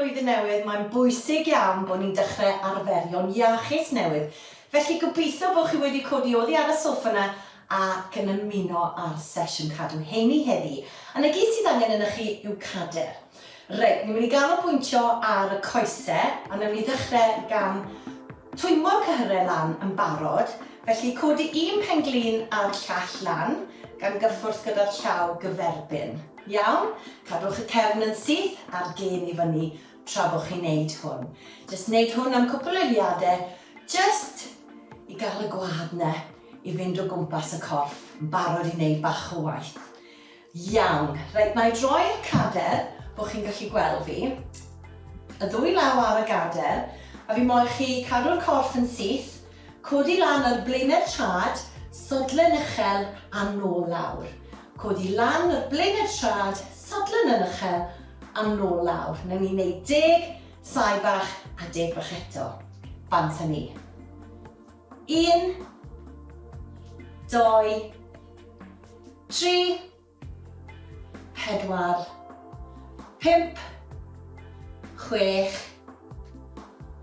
flwyddyn newydd, mae'n bwysig iawn bod ni'n dechrau arferion iachus newydd. Felly gobeithio bod chi wedi codi oddi ar y soffa yna ac yn ymuno ar sesiwn cadw heini heddi. A na gyd sydd angen yna chi yw cader. Reit, ni'n mynd i ganolbwyntio ar y coesau, a ni'n mynd i ddechrau gan twymo'r cyhyrau lan yn barod. Felly codi un penglin ar llall lan, gan gyffwrdd gyda'r llaw gyferbyn. Iawn, cadwch y cefn yn syth a'r gen i fyny tra bod chi'n neud hwn. Jyst neud hwn am cwpl o eiliadau, jyst i gael y gwaad na i fynd o gwmpas y corff, yn barod i wneud bach o waith. Iawn, reit, na i droi'r cader bod chi'n gallu gweld fi. Y ddwy law ar y gader, a fi moyn chi cadw'r corff yn syth, codi lan ar blaenau'r trad, sodlen uchel a nôl lawr. Codi lan ar blaenau'r trad, sodlen yn uchel a nôl lawr. Newn ni wneud 10 sai bach a 10 bach eto. Bant â ni. 1, 2, 3, 4, 5, 6,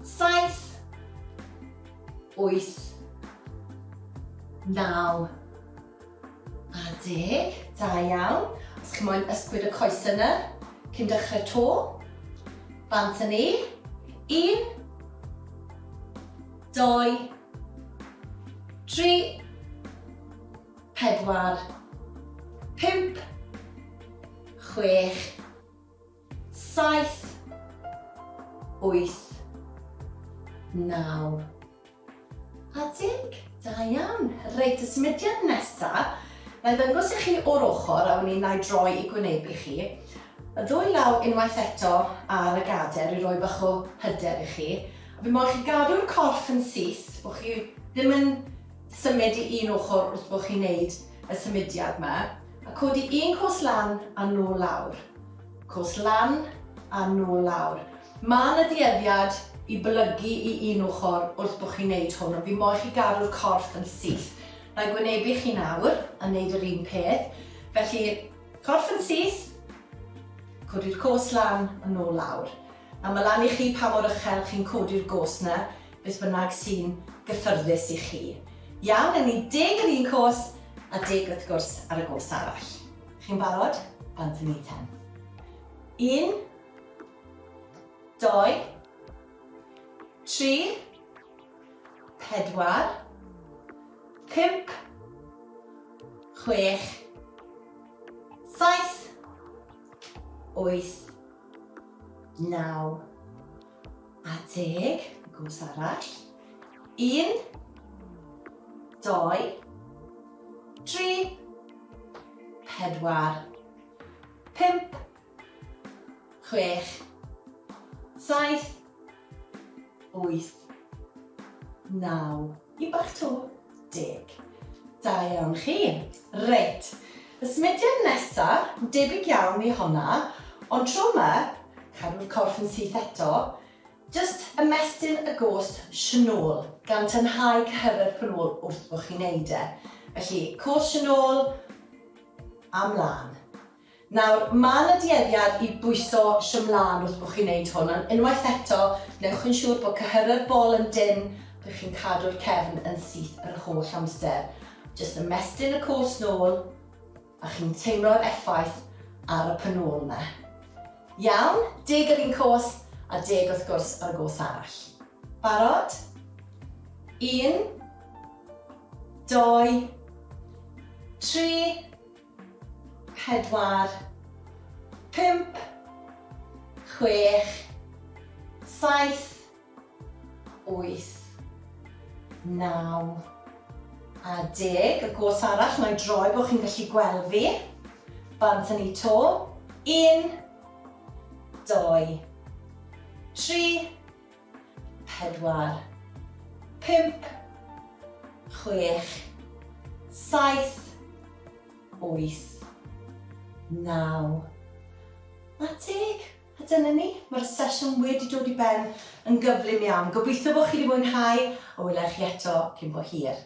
7, 8, 9 a 10. Da iawn. Os chi moyn ysgwyd y coesau yna, cyn dechrau to. Bant â ni. 1, 2, 3, 4, 5, 6, 7, 8, 9 a 10. Da iawn. Reit, y symudiad nesaf, na i ddangos i chi o'r ochr a wni na i droi i gwynebu chi. Y ddwy law unwaith eto ar y gader i roi bach o hyder i chi. A fi moyn chi gadw'r corff yn syth, bod chi ddim yn symud i un ochr wrth bod chi'n neud y symudiad yma. A codi un cwrs lan a nôl lawr. Cwrs lan a nôl lawr. Mae'n y dueddiad i blygu i un ochr wrth bod chi'n neud hwn, a fi moyn chi gadw'r corff yn syth. Na i gwynebu chi nawr a wneud yr un peth. Felly, corff yn syth, codi'r cwrs lan a nôl lawr. A mae lan i chi pa mor uchel chi'n codi'r gos na, beth bynnag sy'n gyffyrddus i chi. Iawn, yn ni 10 yr un cwrs a 10 wrth gwrs ar y gos arall. Chi'n barod? Bant â ni 10. 1, 2, 3, 4, 5, 6, 7, 8, 9 a 10. Gws arall. 1, 2, 3, 4, 5, 6, 7, 8, 9, i bach to, 10. Da iawn chi. Reit, y symudiad nesaf, debyg iawn i honna, ond tro yma, cadw'r corff yn syth eto, jyst ymestyn y gos sianôl, gan tynhau cyhyrau'r penôl wrth bod chi'n neud e. Felly, cwrs sianôl a mlaen. Nawr, mae'n y dueddiad i bwyso siamlan wrth bod chi'n neud hwn, ond unwaith eto, newch yn siŵr bod cyhyrau'r bol yn dyn, bydd chi'n cadw'r cefn yn syth yr holl amser. Jyst ymestyn y cwrs nôl, a chi'n teimlo'r effaith ar y penôl yna. Iawn, 10 yr un cwrs a 10 wrth gwrs ar y gos arall. Barod? 1, 2, 3, 4, 5, 6, 7, 8, 9 a 10. Y gos arall, na i droi bod chi'n gallu gweld fi. Bant â ni to. 1, 2, 3, 4, 5, 6, 7, 8, 9 a 10. A dyna ni, mae'r sesiwn wedi dod i ben yn gyflym iawn. Gobeithio bod chi wedi mwynhau a welai chi eto cyn bo hir.